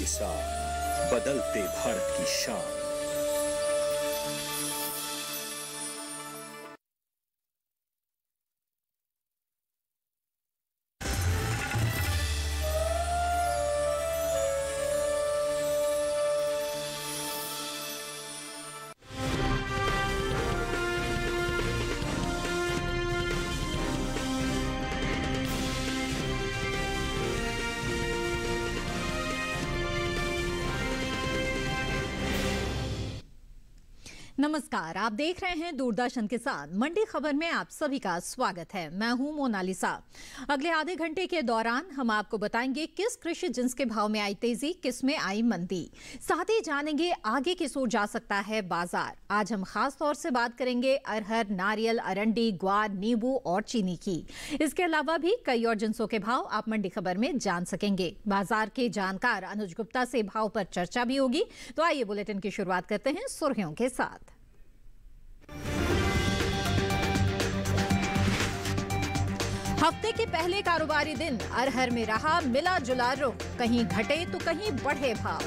साथ बदलते भारत की शान। नमस्कार, आप देख रहे हैं दूरदर्शन के साथ मंडी खबर में आप सभी का स्वागत है। मैं हूं मोनालिसा। अगले आधे घंटे के दौरान हम आपको बताएंगे किस कृषि जिन्स के भाव में आई तेजी, किस में आई मंदी। साथ ही जानेंगे आगे किस ओर जा सकता है बाजार। आज हम खास तौर से बात करेंगे अरहर, नारियल, अरंडी, ग्वार, नींबू और चीनी की। इसके अलावा भी कई और जिन्सों के भाव आप मंडी खबर में जान सकेंगे। बाजार के जानकार अनुज गुप्ता से भाव पर चर्चा भी होगी। तो आइए बुलेटिन की शुरुआत करते हैं सुर्खियों के साथ। हफ्ते के पहले कारोबारी दिन अरहर में रहा मिला जुला रुख, कहीं घटे तो कहीं बढ़े भाव।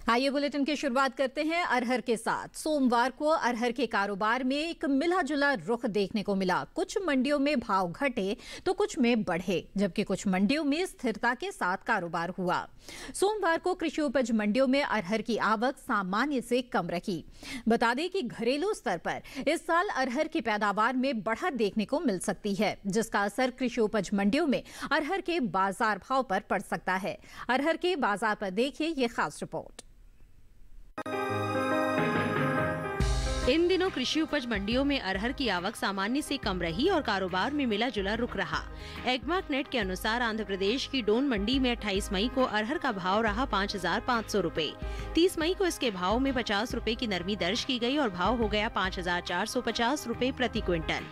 आइए बुलेटिन की शुरुआत करते हैं अरहर के साथ। सोमवार को अरहर के कारोबार में एक मिला जुला रुख देखने को मिला। कुछ मंडियों में भाव घटे तो कुछ में बढ़े, जबकि कुछ मंडियों में स्थिरता के साथ कारोबार हुआ। सोमवार को कृषि उपज मंडियों में अरहर की आवक सामान्य से कम रही। बता दें कि घरेलू स्तर पर इस साल अरहर की पैदावार में बढ़त देखने को मिल सकती है, जिसका असर कृषि उपज मंडियों में अरहर के बाजार भाव पर पड़ सकता है। अरहर के बाजार पर देखिए ये खास रिपोर्ट। इन दिनों कृषि उपज मंडियों में अरहर की आवक सामान्य से कम रही और कारोबार में मिला जुला रुख रहा। एग्मार्क नेट के अनुसार आंध्र प्रदेश की डोन मंडी में 28 मई को अरहर का भाव रहा 5,500 रुपए। 30 मई को इसके भाव में 50 रुपए की नरमी दर्ज की गई और भाव हो गया 5,450 रुपए प्रति क्विंटल।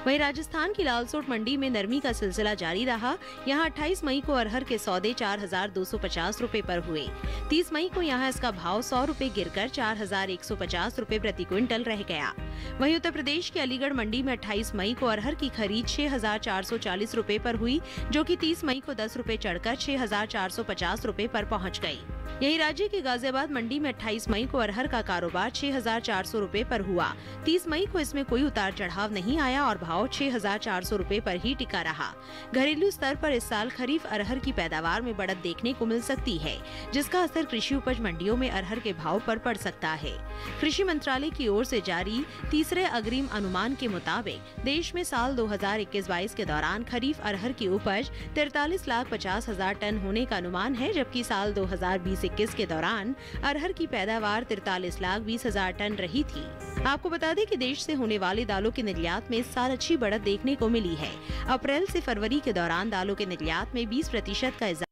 वहीं राजस्थान की लालसोट मंडी में नरमी का सिलसिला जारी रहा। यहाँ 28 मई को अरहर के सौदे 4,250 रुपए पर हुए। 30 मई को यहाँ इसका भाव 100 रुपए गिरकर 4,150 रुपए प्रति क्विंटल रह गया। वहीं उत्तर प्रदेश के अलीगढ़ मंडी में 28 मई को अरहर की खरीद 6,440 रुपए पर हुई, जो कि 30 मई को 10 रुपए चढ़कर 6,450 रुपए पर पहुंच गई। यही राज्य की गाजियाबाद मंडी में 28 मई को अरहर का कारोबार 6,400 रुपए पर हुआ। 30 मई को इसमें कोई उतार चढ़ाव नहीं आया और भाव 6,400 रुपए पर ही टिका रहा। घरेलू स्तर पर इस साल खरीफ अरहर की पैदावार में बढ़त देखने को मिल सकती है, जिसका असर कृषि उपज मंडियों में अरहर के भाव पर पड़ सकता है। कृषि मंत्रालय की ओर से जारी तीसरे अग्रिम अनुमान के मुताबिक देश में साल 2021-22 के दौरान खरीफ अरहर की उपज 43,50,000 टन होने का अनुमान है, जबकि साल 2020-21 के दौरान अरहर की पैदावार 43,20,000 टन रही थी। आपको बता दें कि देश से होने वाली दालों के निर्यात में इस साल अच्छी बढ़त देखने को मिली है। अप्रैल से फरवरी के दौरान दालों के निर्यात में 20% का इजाफा।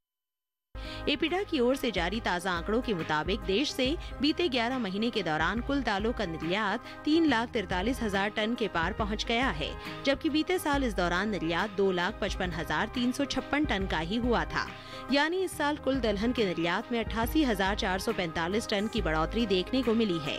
एपीडा की ओर से जारी ताज़ा आंकड़ों के मुताबिक देश से बीते 11 महीने के दौरान कुल दालों का निर्यात 3,43,000 टन के पार पहुंच गया है, जबकि बीते साल इस दौरान निर्यात 2,55,356 टन का ही हुआ था। यानी इस साल कुल दलहन के निर्यात में 88,445 टन की बढ़ोतरी देखने को मिली है।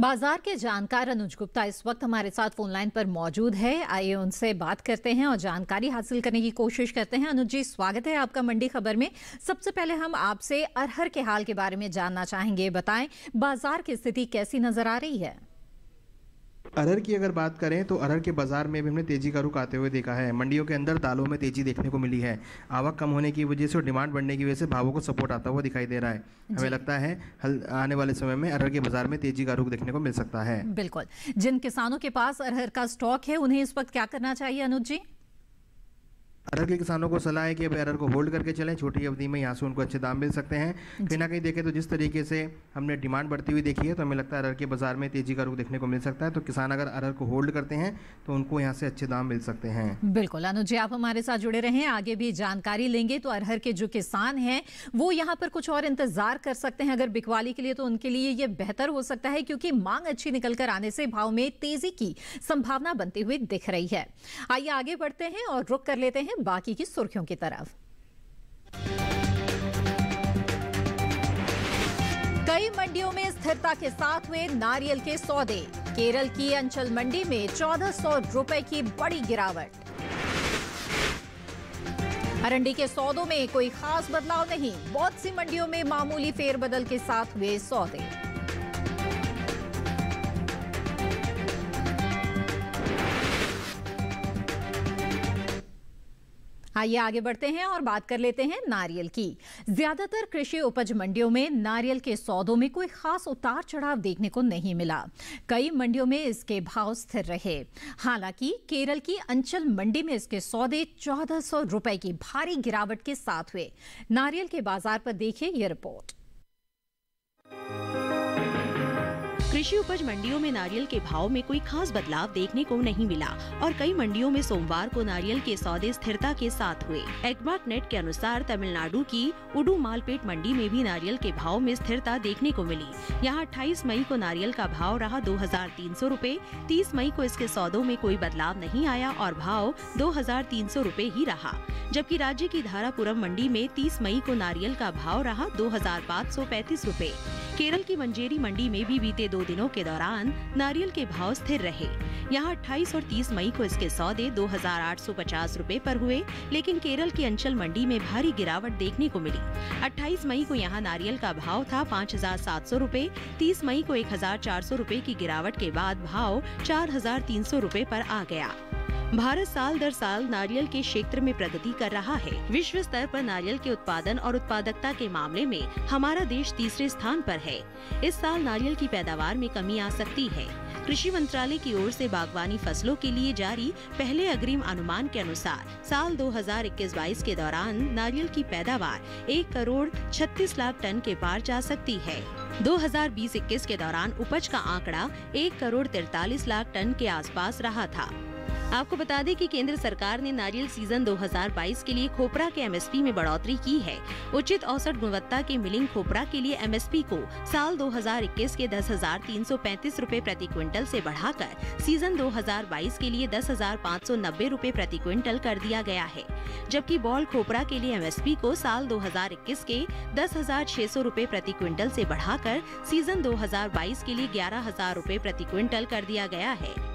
बाजार के जानकार अनुज गुप्ता इस वक्त हमारे साथ फोन लाइन पर मौजूद है। आइए उनसे बात करते हैं और जानकारी हासिल करने की कोशिश करते हैं। अनुज जी, स्वागत है आपका मंडी खबर में। सबसे पहले हम आपसे अरहर के हाल के बारे में जानना चाहेंगे। बताएं, बाजार की स्थिति कैसी नजर आ रही है? अरहर की अगर बात करें तो अरहर के बाजार में भी हमने तेजी का रुख आते हुए देखा है। मंडियों के अंदर दालों में तेजी देखने को मिली है। आवक कम होने की वजह से और डिमांड बढ़ने की वजह से भावों को सपोर्ट आता हुआ दिखाई दे रहा है। हमें लगता है आने वाले समय में अरहर के बाजार में तेजी का रुख देखने को मिल सकता है। बिल्कुल। जिन किसानों के पास अरहर का स्टॉक है उन्हें इस वक्त क्या करना चाहिए अनुज जी? अरहर के किसानों को सलाह है कि अब अरहर को होल्ड करके चलें। छोटी अवधि में यहाँ से उनको अच्छे दाम मिल सकते हैं। कहीं ना कहीं देखें तो जिस तरीके से हमने डिमांड बढ़ती हुई देखी है, तो हमें लगता है अरहर के बाजार में तेजी का रुख देखने को मिल सकता है। तो किसान अगर अरहर को होल्ड करते हैं तो उनको यहाँ से अच्छे दाम मिल सकते हैं। बिल्कुल अनुज जी, आप हमारे साथ जुड़े रहें, आगे भी जानकारी लेंगे। तो अरहर के जो किसान हैं वो यहाँ पर कुछ और इंतजार कर सकते हैं अगर बिकवाली के लिए, तो उनके लिए ये बेहतर हो सकता है, क्योंकि मांग अच्छी निकल कर आने से भाव में तेजी की संभावना बनती हुई दिख रही है। आइए आगे बढ़ते हैं और रुख कर लेते हैं बाकी की सुर्खियों की तरफ। कई मंडियों में स्थिरता के साथ हुए नारियल के सौदे। केरल की अंचल मंडी में 1400 रुपए की बड़ी गिरावट। अरंडी के सौदों में कोई खास बदलाव नहीं। बहुत सी मंडियों में मामूली फेरबदल के साथ हुए सौदे। आइए आगे बढ़ते हैं और बात कर लेते हैं नारियल की। ज्यादातर कृषि उपज मंडियों में नारियल के सौदों में कोई खास उतार चढ़ाव देखने को नहीं मिला। कई मंडियों में इसके भाव स्थिर रहे। हालांकि केरल की अंचल मंडी में इसके सौदे 1400 रुपए की भारी गिरावट के साथ हुए। नारियल के बाजार पर देखिए ये रिपोर्ट। कृषि उपज मंडियों में नारियल के भाव में कोई खास बदलाव देखने को नहीं मिला और कई मंडियों में सोमवार को नारियल के सौदे स्थिरता के साथ हुए। एग्मार्क नेट के अनुसार तमिलनाडु की उडुमालपेट मंडी में भी नारियल के भाव में स्थिरता देखने को मिली। यहां 28 मई को नारियल का भाव रहा 2300 रुपए। 30 मई को इसके सौदों में कोई बदलाव नहीं आया और भाव 2300 रुपए ही रहा। जबकि राज्य की धारापुरम मंडी में 30 मई को नारियल का भाव रहा 2535 रुपए। केरल की मंजेरी मंडी में भी बीते 2 दिनों के दौरान नारियल के भाव स्थिर रहे। यहां 28 और 30 मई को इसके सौदे 2850 रुपए पर हुए, लेकिन केरल की अंचल मंडी में भारी गिरावट देखने को मिली। 28 मई को यहां नारियल का भाव था 5700 रुपए। 30 मई को 1400 रुपए की गिरावट के बाद भाव 4300 रुपए पर आ गया। भारत साल दर साल नारियल के क्षेत्र में प्रगति कर रहा है। विश्व स्तर पर नारियल के उत्पादन और उत्पादकता के मामले में हमारा देश तीसरे स्थान पर है। इस साल नारियल की पैदावार में कमी आ सकती है। कृषि मंत्रालय की ओर से बागवानी फसलों के लिए जारी पहले अग्रिम अनुमान के अनुसार साल 2021-22 के दौरान नारियल की पैदावार 1 करोड़ 36 लाख टन के पार जा सकती है। 2020-21 के दौरान उपज का आंकड़ा 1 करोड़ 43 लाख टन के आसपास रहा था। आपको बता दें कि केंद्र सरकार ने नारियल सीजन 2022 के लिए खोपरा के एमएसपी में बढ़ोतरी की है। उचित औसत गुणवत्ता के मिलिंग खोपरा के लिए एमएसपी को साल 2021 के 10,335 रुपए प्रति क्विंटल से बढ़ाकर सीजन 2022 के लिए 10,590 रुपए प्रति क्विंटल कर दिया गया है। जबकि बॉल खोपरा के लिए एमएसपी को साल 2021 के 10,600 रुपए प्रति क्विंटल से बढ़ाकर सीजन 2022 के लिए 11,000 रुपए प्रति क्विंटल कर दिया गया है।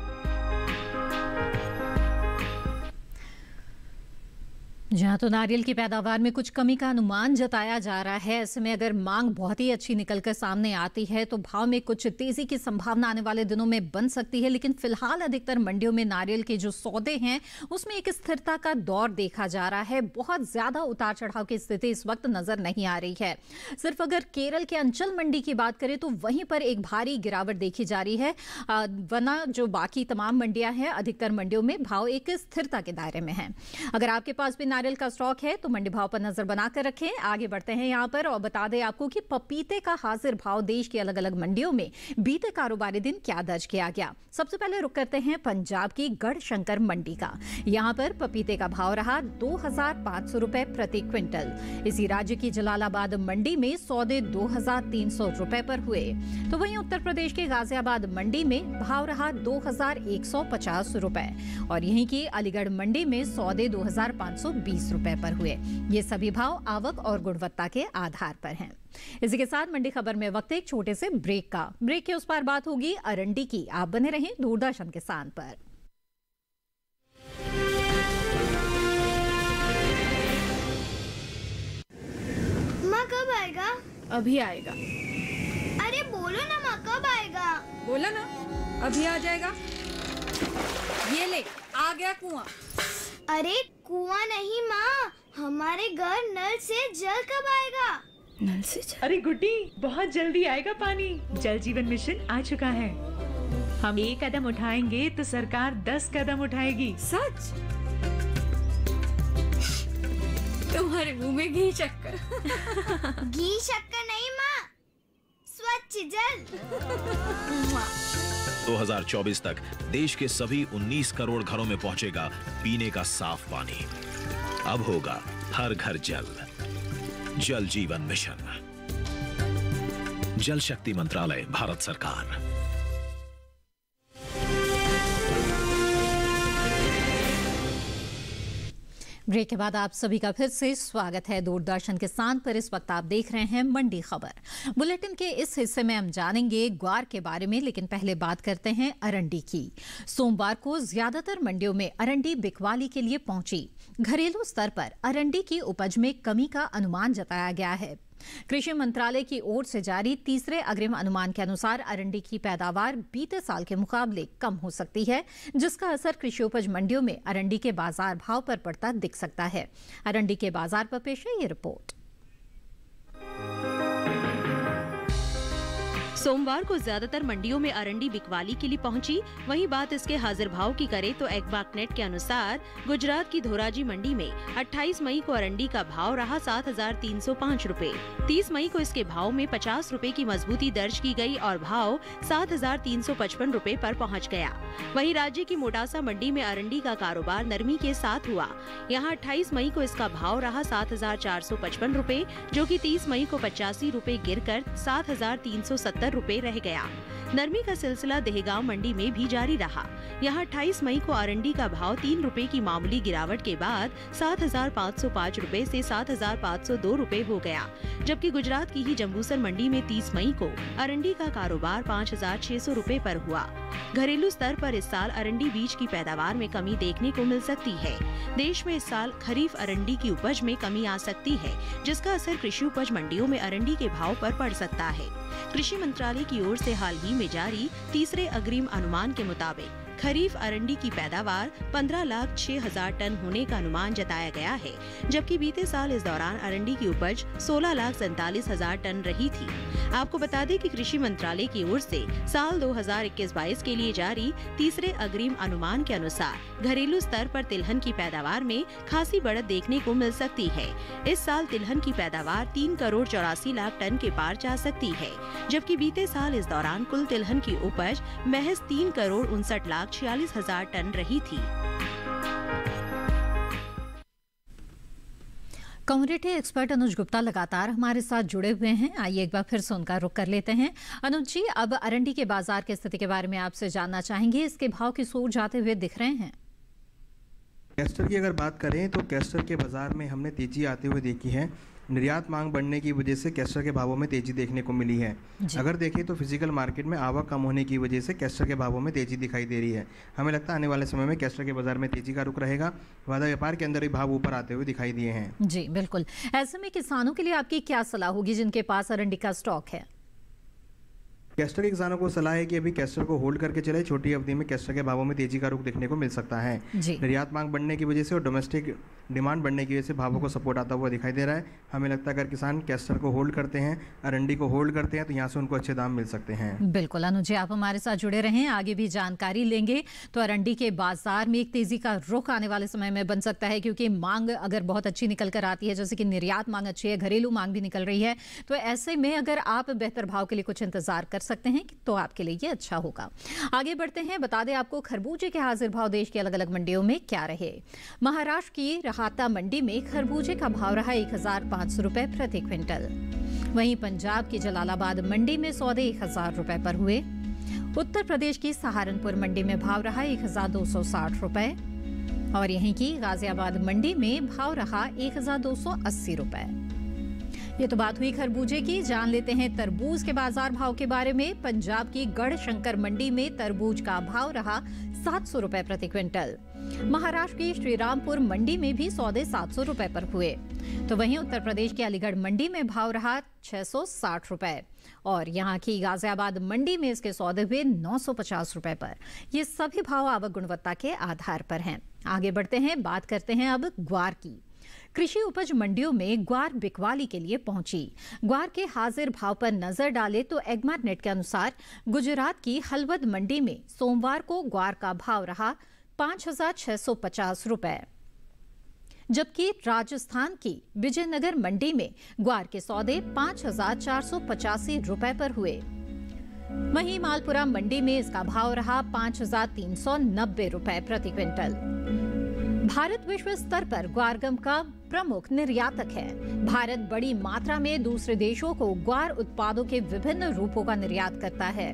जहां तो नारियल की पैदावार में कुछ कमी का अनुमान जताया जा रहा है, ऐसे में अगर मांग बहुत ही अच्छी निकलकर सामने आती है तो भाव में कुछ तेजी की संभावना आने वाले दिनों में बन सकती है। लेकिन फिलहाल अधिकतर मंडियों में नारियल के जो सौदे हैं उसमें एक स्थिरता का दौर देखा जा रहा है। बहुत ज्यादा उतार चढ़ाव की स्थिति इस वक्त नजर नहीं आ रही है। सिर्फ अगर केरल के अंचल मंडी की बात करें तो वहीं पर एक भारी गिरावट देखी जा रही है, वरना जो बाकी तमाम मंडियां हैं अधिकतर मंडियों में भाव एक स्थिरता के दायरे में है। अगर आपके पास भी नारियल का स्टॉक है तो मंडी भाव पर नजर बनाकर रखें। आगे बढ़ते हैं यहां पर और बता दें आपको कि पपीते का हाजिर भाव देश की अलग अलग मंडियों में बीते कारोबारी दिन क्या दर्ज किया गया। सबसे पहले रुक करते हैं पंजाब की गढ़शंकर मंडी का। यहां पर पपीते का भाव रहा 2500 रुपए प्रति क्विंटल। इसी राज्य की जलालाबाद मंडी में सौदे 2300 रुपए पर हुए। तो वहीं उत्तर प्रदेश के गाजियाबाद मंडी में भाव रहा 2150 रुपए और यहीं की अलीगढ़ मंडी में सौदे 2520 रुपए पर हुए। ये सभी भाव आवक और गुणवत्ता के आधार पर हैं। इसी के साथ मंडी खबर में वक्त एक छोटे से ब्रेक का। ब्रेक के उस पार बात होगी अरंडी की। आप बने रहें दूरदर्शन किसान पर। माँ कब आएगा? अभी आएगा। अरे बोलो ना माँ कब आएगा? बोला ना अभी आ जाएगा। ये ले आ गया कुआं। अरे कुआं नहीं माँ, हमारे घर नल से जल कब आएगा? नल से जल? अरे गुड्डी बहुत जल्दी आएगा पानी। जल जीवन मिशन आ चुका है। हम 1 कदम उठाएंगे तो सरकार 10 कदम उठाएगी। सच? तुम्हारे मुंह में घी शक्कर। घी शक्कर नहीं माँ, स्वच्छ जल। 2024 तक देश के सभी 19 करोड़ घरों में पहुंचेगा पीने का साफ पानी। अब होगा हर घर जल। जल जीवन मिशन, जल शक्ति मंत्रालय, भारत सरकार। ब्रेक के बाद आप सभी का फिर से स्वागत है दूरदर्शन किसान पर। इस वक्त आप देख रहे हैं मंडी खबर। बुलेटिन के इस हिस्से में हम जानेंगे ग्वार के बारे में, लेकिन पहले बात करते हैं अरंडी की। सोमवार को ज्यादातर मंडियों में अरंडी बिकवाली के लिए पहुंची। घरेलू स्तर पर अरंडी की उपज में कमी का अनुमान जताया गया है। कृषि मंत्रालय की ओर से जारी तीसरे अग्रिम अनुमान के अनुसार अरंडी की पैदावार बीते साल के मुकाबले कम हो सकती है, जिसका असर कृषि उपज मंडियों में अरंडी के बाजार भाव पर पड़ता दिख सकता है। अरंडी के बाजार पर पेश है ये रिपोर्ट। सोमवार को ज्यादातर मंडियों में अरंडी बिकवाली के लिए पहुंची। वहीं बात इसके हाजिर भाव की करें तो एग्मार्कनेट के अनुसार गुजरात की धोराजी मंडी में 28 मई को अरंडी का भाव रहा 7,305 रुपए। 30 मई को इसके भाव में 50 रुपए की मजबूती दर्ज की गई और भाव 7,355 रुपए पर पहुंच गया। वहीं राज्य की मोटासा मंडी में अरंडी का कारोबार नरमी के साथ हुआ। यहाँ 28 मई को इसका भाव रहा 7,455 रुपए, जो कि 30 मई को 85 रुपए गिरकर 7,370 रुपए रह गया। नरमी का सिलसिला देहगांव मंडी में भी जारी रहा। यहाँ 28 मई को अरंडी का भाव 3 रुपए की मामूली गिरावट के बाद 7,505 रुपए से 7,502 रुपए हो गया। जबकि गुजरात की ही जंबूसर मंडी में 30 मई को अरंडी का कारोबार 5,600 रुपए पर हुआ। घरेलू स्तर पर इस साल अरंडी बीज की पैदावार में कमी देखने को मिल सकती है। देश में इस साल खरीफ अरंडी की उपज में कमी आ सकती है, जिसका असर कृषि उपज मंडियों में अरंडी के भाव पर पड़ सकता है। कृषि मंत्रालय की ओर से हाल ही में जारी तीसरे अग्रिम अनुमान के मुताबिक खरीफ अरंडी की पैदावार 15,06,000 टन होने का अनुमान जताया गया है, जबकि बीते साल इस दौरान अरंडी की उपज 16,47,000 टन रही थी। आपको बता दें कि कृषि मंत्रालय की ओर से साल 2021-22 के लिए जारी तीसरे अग्रिम अनुमान के अनुसार घरेलू स्तर पर तिलहन की पैदावार में खासी बढ़त देखने को मिल सकती है। इस साल तिलहन की पैदावार 3 करोड़ 84 लाख टन के पार जा सकती है, जबकि बीते साल इस दौरान कुल तिलहन की उपज महज 3 करोड़ 59,46,000 टन रही थी। कम्युनिटी एक्सपर्ट अनुज गुप्ता लगातार हमारे साथ जुड़े हुए हैं। आइए एक बार फिर से उनका रुख कर लेते हैं। अनुज जी, अब अरंडी के बाजार की स्थिति के बारे में आपसे जानना चाहेंगे। इसके भाव की सूर जाते हुए दिख रहे हैं। कैस्टर की अगर बात करें तो कैस्टर के बाजार में हमने तेजी आते हुए देखी है। निर्यात मांग बढ़ने की वजह से कैस्टर के भावों में तेजी देखने को मिली है। अगर देखें तो फिजिकल मार्केट में आवक कम होने की वजह से कैस्टर के भावों में तेजी दिखाई दे रही है। हमें लगता है आने वाले समय में कैस्टर के बाजार में तेजी का रुख रहेगा। वादा व्यापार के अंदर ही भाव ऊपर आते हुए दिखाई दिए हैं। जी बिल्कुल। ऐसे में किसानों के लिए आपकी क्या सलाह होगी जिनके पास अरंडी का स्टॉक है? कैस्टर के किसानों को सलाह है कि अभी कैस्टर को होल्ड करके चले। छोटी अवधि में कैस्टर के भावों में तेजी का रुख देखने को मिल सकता है। निर्यात मांग बढ़ने की वजह से और डोमेस्टिक डिमांड बढ़ने की वजह से भावों को सपोर्ट आता हुआ दिखाई दे रहा है। हमें लगता है अगर किसान कैस्टर को होल्ड करते हैं, अरंडी को होल्ड करते हैं, तो यहाँ से उनको अच्छे दाम मिल सकते हैं। बिल्कुल अनुज, आप हमारे साथ जुड़े रहें, आगे भी जानकारी लेंगे। तो अरंडी के बाजार में एक तेजी का रुख आने वाले समय में बन सकता है, क्योंकि मांग अगर बहुत अच्छी निकल कर आती है, जैसे कि निर्यात मांग अच्छी है, घरेलू मांग भी निकल रही है, तो ऐसे में अगर आप बेहतर भाव के लिए कुछ इंतजार कर सकते हैं तो आपके लिए ये अच्छा होगा। आगे बढ़ते हैं। बता दें आपको खरबूजे के हाजिर भाव देश की अलग अलग मंडियों में क्या रहे। महाराष्ट्र की रहाता मंडी में खरबूजे का भाव रहा 1,500 रुपए प्रति क्विंटल। वहीं पंजाब की जलालाबाद मंडी में सौदे 1,000 रुपए पर हुए। उत्तर प्रदेश की सहारनपुर मंडी में भाव रहा 1,260 रुपए और यहीं की गाजियाबाद मंडी में भाव रहा 1,280 रुपए। ये तो बात हुई खरबूजे की। जान लेते हैं तरबूज के बाजार भाव के बारे में। पंजाब की गढ़शंकर मंडी में तरबूज का भाव रहा 700 रुपए प्रति क्विंटल। महाराष्ट्र की श्रीरामपुर मंडी में भी सौदे 700 रुपए पर हुए। तो वहीं उत्तर प्रदेश की अलीगढ़ मंडी में भाव रहा 660 रुपए और यहाँ की गाजियाबाद मंडी में इसके सौदे हुए 950 रुपए पर। ये सभी भाव आवक गुणवत्ता के आधार पर हैं। आगे बढ़ते हैं, बात करते हैं अब ग्वार की। कृषि उपज मंडियों में ग्वार बिकवाली के लिए पहुंची। ग्वार के हाजिर भाव पर नजर डालें तो एग्मार्कनेट के अनुसार गुजरात की हलवद मंडी में सोमवार को ग्वार का भाव रहा 5,650 रुपए, जबकि राजस्थान की विजयनगर मंडी में ग्वार के सौदे 5,485 रुपए पर हुए। वहीं मालपुरा मंडी में इसका भाव रहा 5,390 रुपए प्रति क्विंटल। भारत विश्व स्तर पर ग्वार गम का प्रमुख निर्यातक है। भारत बड़ी मात्रा में दूसरे देशों को ग्वार उत्पादों के विभिन्न रूपों का निर्यात करता है।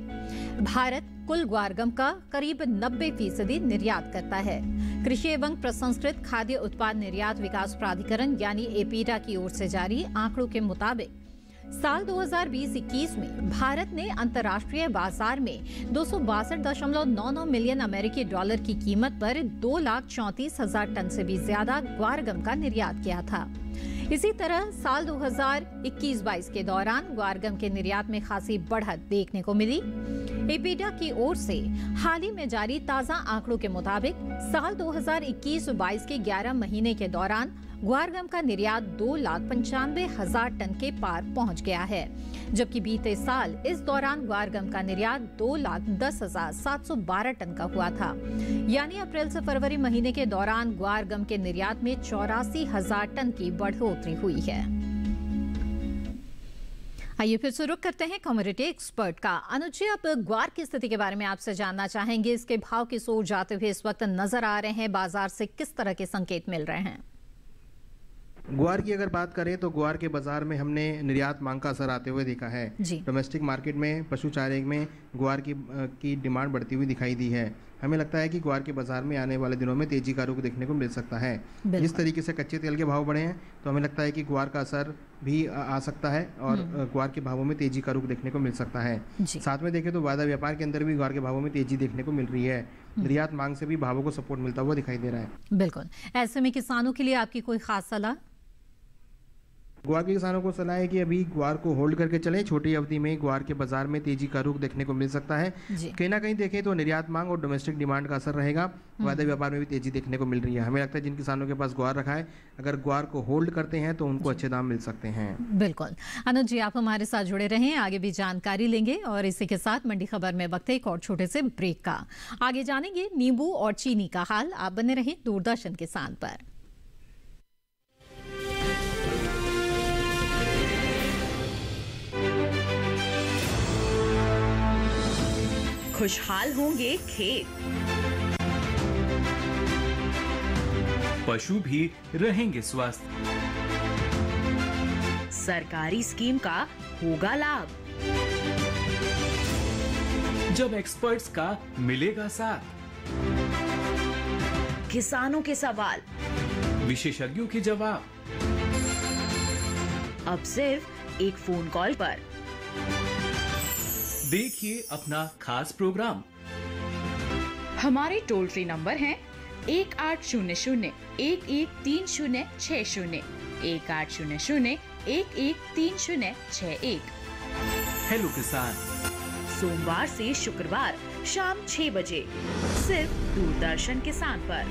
भारत कुल ग्वार गम का करीब 90% निर्यात करता है। कृषि एवं प्रसंस्कृत खाद्य उत्पाद निर्यात विकास प्राधिकरण यानी एपीडा की ओर से जारी आंकड़ों के मुताबिक साल 2020-21 में भारत ने अंतर्राष्ट्रीय बाजार में 262.99 मिलियन अमेरिकी डॉलर की कीमत पर 2,34,000 टन से भी ज्यादा ग्वार गम का निर्यात किया था। इसी तरह साल 2021-22 के दौरान ग्वार गम के निर्यात में खासी बढ़त देखने को मिली। एपीडा की ओर से हाल ही में जारी ताजा आंकड़ों के मुताबिक साल 2021-22 के 11 महीने के दौरान ग्वार गम का निर्यात 2,95,000 टन के पार पहुंच गया है, जबकि बीते साल इस दौरान ग्वार गम का निर्यात 2,10,712 टन का हुआ था। यानी अप्रैल से फरवरी महीने के दौरान ग्वार गम के निर्यात में 84,000 टन की बढ़ोतरी हुई है। आइए फिर से रुक करते हैं कमोडिटी एक्सपर्ट का। अनुज जी, आप ग्वार की स्थिति के बारे में आपसे जानना चाहेंगे। इसके भाव की सोच जाते हुए इस वक्त नजर आ रहे हैं, बाजार से किस तरह के संकेत मिल रहे हैं? ग्वार की अगर बात करें तो ग्वार के बाजार में हमने निर्यात मांग का असर आते हुए देखा है। डोमेस्टिक मार्केट में पशु चारे में ग्वार की डिमांड बढ़ती हुई दिखाई दी है। हमें लगता है कि ग्वार के बाजार में आने वाले दिनों में तेजी का रुख देखने को मिल सकता है। जिस तरीके से कच्चे तेल के भाव बढ़े हैं तो हमें लगता है कि ग्वार का असर भी आ सकता है और ग्वार के भावों में तेजी का रुख देखने को मिल सकता है। साथ में देखें तो वायदा व्यापार के अंदर भी ग्वार के भावों में तेजी देखने को मिल रही है। निर्यात मांग से भी भावों को सपोर्ट मिलता हुआ दिखाई दे रहा है। बिल्कुल, ऐसे में किसानों के लिए आपकी कोई खास सलाह? ग्वार के किसानों को सलाह है कि अभी ग्वार को होल्ड करके चलें। छोटी अवधि में ग्वार के बाजार में तेजी का रुख देखने को मिल सकता है। कहीं ना कहीं देखें तो निर्यात मांग और डोमेस्टिक डिमांड का असर रहेगा। वायदा व्यापार में भी तेजी देखने को मिल रही है। हमें लगता है जिन किसानों के पास ग्वार रखा है, अगर ग्वार को होल्ड करते हैं तो उनको अच्छे दाम मिल सकते हैं। बिल्कुल अनुज जी, आप हमारे साथ जुड़े रहें, आगे भी जानकारी लेंगे। और इसी के साथ मंडी खबर में वक्त है एक और छोटे से ब्रेक का। आगे जानेंगे नींबू और चीनी का हाल। आप बने रहें दूरदर्शन किसान पर। खुशहाल होंगे खेत, पशु भी रहेंगे स्वस्थ, सरकारी स्कीम का होगा लाभ, जब एक्सपर्ट्स का मिलेगा साथ, किसानों के सवाल, विशेषज्ञों के जवाब, अब सिर्फ एक फोन कॉल पर। देखिए अपना खास प्रोग्राम। हमारे टोल फ्री नंबर हैं 1800 113060, 1800 113061। हेलो किसान, सोमवार से शुक्रवार शाम 6 बजे सिर्फ दूरदर्शन किसान पर।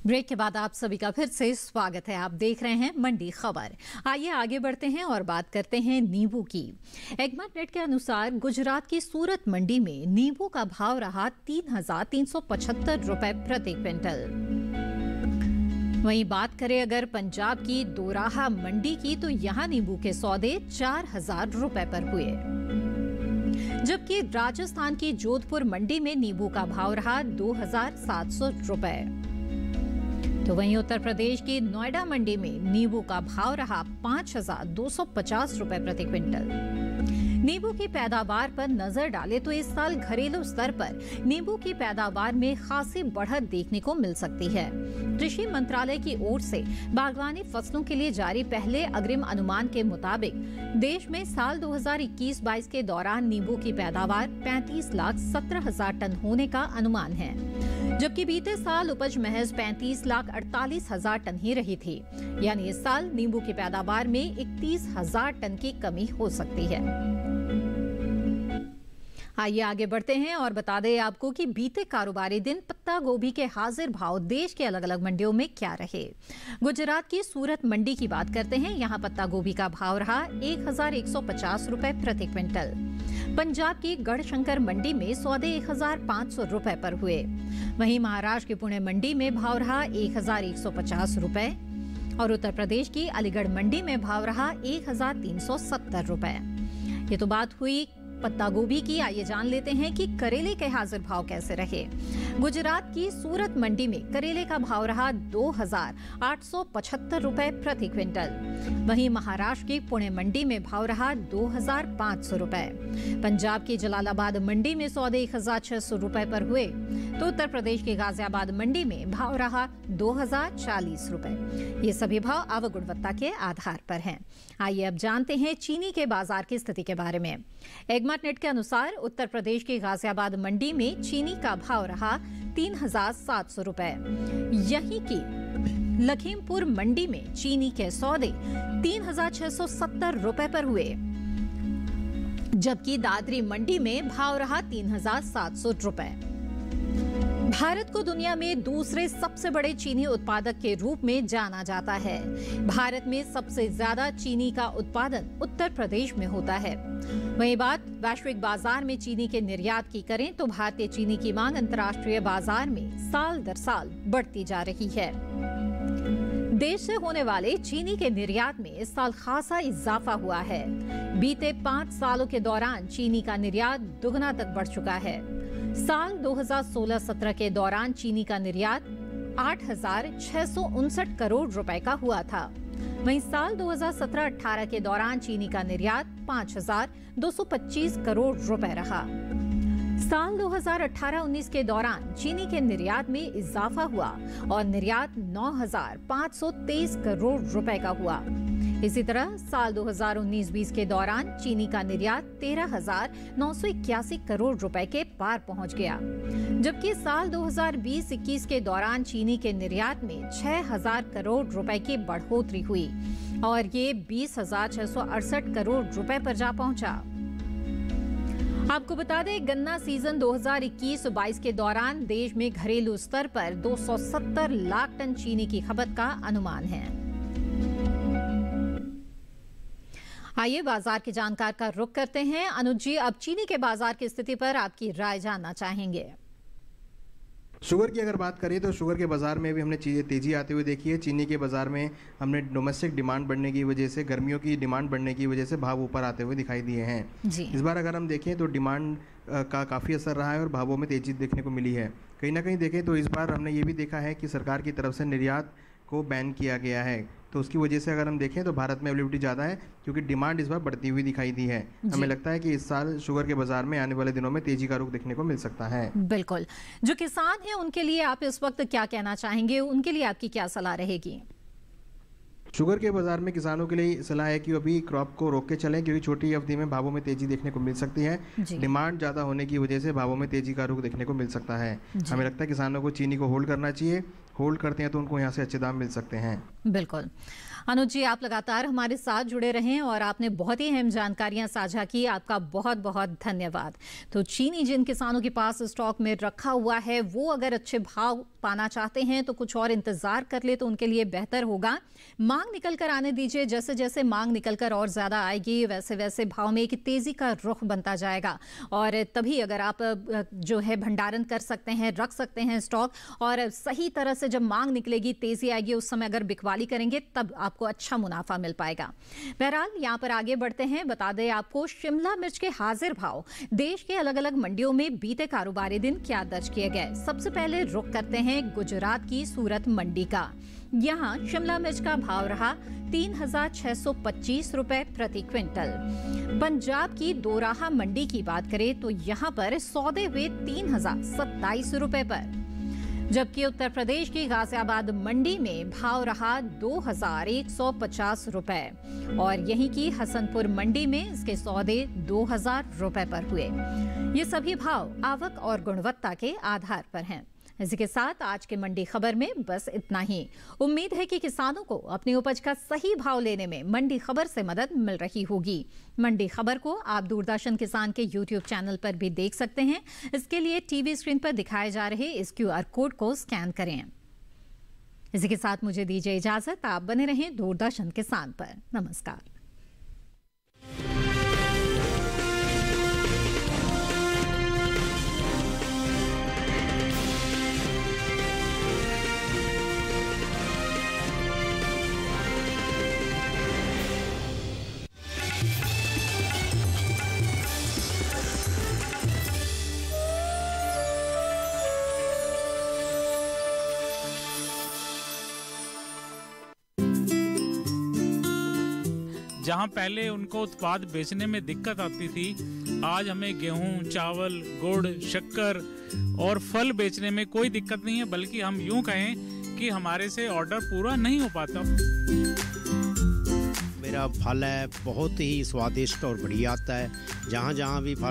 ब्रेक के बाद आप सभी का फिर से स्वागत है। आप देख रहे हैं मंडी खबर। आइए आगे बढ़ते हैं और बात करते हैं नींबू की। एग्मार्क नेट के अनुसार गुजरात की सूरत मंडी में नींबू का भाव रहा 3,375 रुपए प्रति क्विंटल। वहीं बात करें अगर पंजाब की दोराहा मंडी की तो यहाँ नींबू के सौदे 4,000 रुपए पर हुए, जबकि राजस्थान की जोधपुर मंडी में नींबू का भाव रहा 2,700 रुपए। तो वहीं उत्तर प्रदेश की नोएडा मंडी में नींबू का भाव रहा 5,250 रुपए प्रति क्विंटल। नींबू की पैदावार पर नजर डालें तो इस साल घरेलू स्तर पर नींबू की पैदावार में खासी बढ़त देखने को मिल सकती है। कृषि मंत्रालय की ओर से बागवानी फसलों के लिए जारी पहले अग्रिम अनुमान के मुताबिक देश में साल 2021-22 के दौरान नींबू की पैदावार 35,17,000 टन होने का अनुमान है, जबकि बीते साल उपज महज 35,48,000 टन ही रही थी। यानी इस साल नींबू की पैदावार में 31,000 टन की कमी हो सकती है। आइए आगे बढ़ते हैं और बता दें आपको कि बीते कारोबारी दिन पत्ता गोभी के हाजिर भाव देश के अलग अलग मंडियों में क्या रहे। गुजरात की सूरत मंडी की बात करते हैं। यहाँ पत्ता गोभी का भाव रहा 1,150 रुपए प्रति क्विंटल। पंजाब की गढ़शंकर मंडी में सौदे 1,500 रुपए पर हुए। वहीं महाराष्ट्र की पुणे मंडी में भाव रहा 1,150 रुपए और उत्तर प्रदेश की अलीगढ़ मंडी में भाव रहा 1,370 रुपए। ये तो बात हुई पत्ता गोभी की आइए जान लेते हैं कि करेले के हाजिर भाव कैसे रहे। गुजरात की सूरत मंडी में करेले का भाव रहा 2,875 रुपए प्रति क्विंटल। वहीं महाराष्ट्र की पुणे मंडी में भाव रहा 2,500 रुपए। पंजाब की जलालाबाद मंडी में सौदे 1,600 रुपए पर हुए, तो उत्तर प्रदेश की गाजियाबाद मंडी में भाव रहा 2,040 रुपए। ये सभी भाव आवक गुणवत्ता के आधार पर हैं। आइए अब जानते हैं चीनी के बाजार की स्थिति के बारे में। एगमार्क नेट के अनुसार उत्तर प्रदेश की गाजियाबाद मंडी में चीनी का भाव रहा 3,700 रुपए। यहीं की लखीमपुर मंडी में चीनी के सौदे 3,670 रुपए पर हुए, जबकि दादरी मंडी में भाव रहा 3,700 रुपए। भारत को दुनिया में दूसरे सबसे बड़े चीनी उत्पादक के रूप में जाना जाता है। भारत में सबसे ज्यादा चीनी का उत्पादन उत्तर प्रदेश में होता है। वहीं बात वैश्विक बाजार में चीनी के निर्यात की करें तो भारतीय चीनी की मांग अंतर्राष्ट्रीय बाजार में साल दर साल बढ़ती जा रही है। देश से होने वाले चीनी के निर्यात में इस साल खासा इजाफा हुआ है। बीते 5 सालों के दौरान चीनी का निर्यात दुगना तक बढ़ चुका है। साल 2016-17 के दौरान चीनी का निर्यात 8,659 करोड़ रुपए का हुआ था। वहीं साल 2017-18 के दौरान चीनी का निर्यात 5,225 करोड़ रुपए रहा। साल 2018-19 के दौरान चीनी के निर्यात में इजाफा हुआ और निर्यात 9,523 करोड़ रुपए का हुआ। इसी तरह साल 2019-20 के दौरान चीनी का निर्यात 13,981 करोड़ रुपए के पार पहुंच गया, जबकि साल 2020-21 के दौरान चीनी के निर्यात में 6,000 करोड़ रुपए की बढ़ोतरी हुई और ये 20,668 करोड़ रुपए पर जा पहुंचा। आपको बता दें, गन्ना सीजन 2021-22 के दौरान देश में घरेलू स्तर पर 270 लाख टन चीनी की खपत का अनुमान है। आइए बाजार के जानकार का रुख करते हैं। अनुज जी, अब चीनी के बाजार की स्थिति पर आपकी राय जानना चाहेंगे। शुगर की अगर बात करें तो शुगर के बाज़ार में भी हमने चीज़ें तेज़ी आते हुए देखी है। चीनी के बाज़ार में हमने डोमेस्टिक डिमांड बढ़ने की वजह से, गर्मियों की डिमांड बढ़ने की वजह से भाव ऊपर आते हुए दिखाई दिए हैं जी। इस बार अगर हम देखें तो डिमांड का काफ़ी असर रहा है और भावों में तेज़ी देखने को मिली है। कहीं ना कहीं देखें तो इस बार हमने ये भी देखा है कि सरकार की तरफ से निर्यात को बैन किया गया है, तो उसकी वजह से अगर हम देखें तो भारत में अवेलेबिलिटी ज़्यादा है क्योंकि डिमांड इस बार बढ़ती हुई दिखाई दी है। हमें लगता है कि इस साल शुगर के बाजार में आने वाले दिनों में तेजी का रुख देखने को मिल सकता है। बिल्कुल। जो किसान हैं उनके लिए आप इस वक्त क्या कहना चाहेंगे, उनके लिए आपकी क्या सलाह रहेगी? शुगर के बाजार में किसानों के लिए सलाह है कि अभी क्रॉप को रोक के चलें क्योंकि छोटी अवधि में भावों में तेजी देखने को मिल सकती है। डिमांड ज़्यादा होने की वजह से भावों में तेजी का रुख देखने को मिल सकता है। हमें लगता है किसानों को चीनी को होल्ड करना चाहिए। होल्ड करते हैं तो उनको यहाँ से अच्छे दाम मिल सकते हैं। बिल्कुल। अनुज जी, आप लगातार हमारे साथ जुड़े रहें और आपने बहुत ही अहम जानकारियां साझा की। आपका बहुत बहुत धन्यवाद। तो चीनी जिन किसानों के पास स्टॉक में रखा हुआ है वो अगर अच्छे भाव पाना चाहते हैं तो कुछ और इंतजार कर ले तो उनके लिए बेहतर होगा। मांग निकल कर आने दीजिए। जैसे जैसे मांग निकल कर और ज्यादा आएगी वैसे वैसे भाव में एक तेजी का रुख बनता जाएगा और तभी अगर आप जो है भंडारण कर सकते हैं, रख सकते हैं स्टॉक, और सही तरह से जब मांग निकलेगी, तेजी आएगी, उस समय अगर बिकवाली करेंगे तब आपको अच्छा मुनाफा मिल पाएगा। बहरहाल यहाँ पर आगे बढ़ते हैं। बता दें आपको शिमला मिर्च के हाजिर भाव देश के अलग अलग मंडियों में बीते कारोबारी दिन क्या दर्ज किए गए। सबसे पहले रुख करते हैं गुजरात की सूरत मंडी का। यहाँ शिमला मिर्च का भाव रहा 3,625 रुपए प्रति क्विंटल। पंजाब की दोराहा मंडी की बात करें तो यहाँ पर सौदे हुए 3,027 रुपए पर, जबकि उत्तर प्रदेश की गाजियाबाद मंडी में भाव रहा 2,150 रुपए और यहीं की हसनपुर मंडी में इसके सौदे 2,000 रुपए पर हुए। ये सभी भाव आवक और गुणवत्ता के आधार पर हैं। इसी के साथ आज के मंडी खबर में बस इतना ही। उम्मीद है कि किसानों को अपनी उपज का सही भाव लेने में मंडी खबर से मदद मिल रही होगी। मंडी खबर को आप दूरदर्शन किसान के YouTube चैनल पर भी देख सकते हैं। इसके लिए टीवी स्क्रीन पर दिखाए जा रहे इस QR कोड को स्कैन करें। इसी के साथ मुझे दीजिए इजाजत। आप बने रहें दूरदर्शन किसान पर। नमस्कार। जहां पहले उनको उत्पाद बेचने में दिक्कत आती थी, आज हमें गेहूं, चावल, गुड़, शक्कर और फल बेचने में कोई दिक्कत नहीं है, बल्कि हम यूं कहें कि हमारे से ऑर्डर पूरा नहीं हो पाता। मेरा फल है बहुत ही स्वादिष्ट और बढ़िया आता है। जहाँ जहाँ भी फल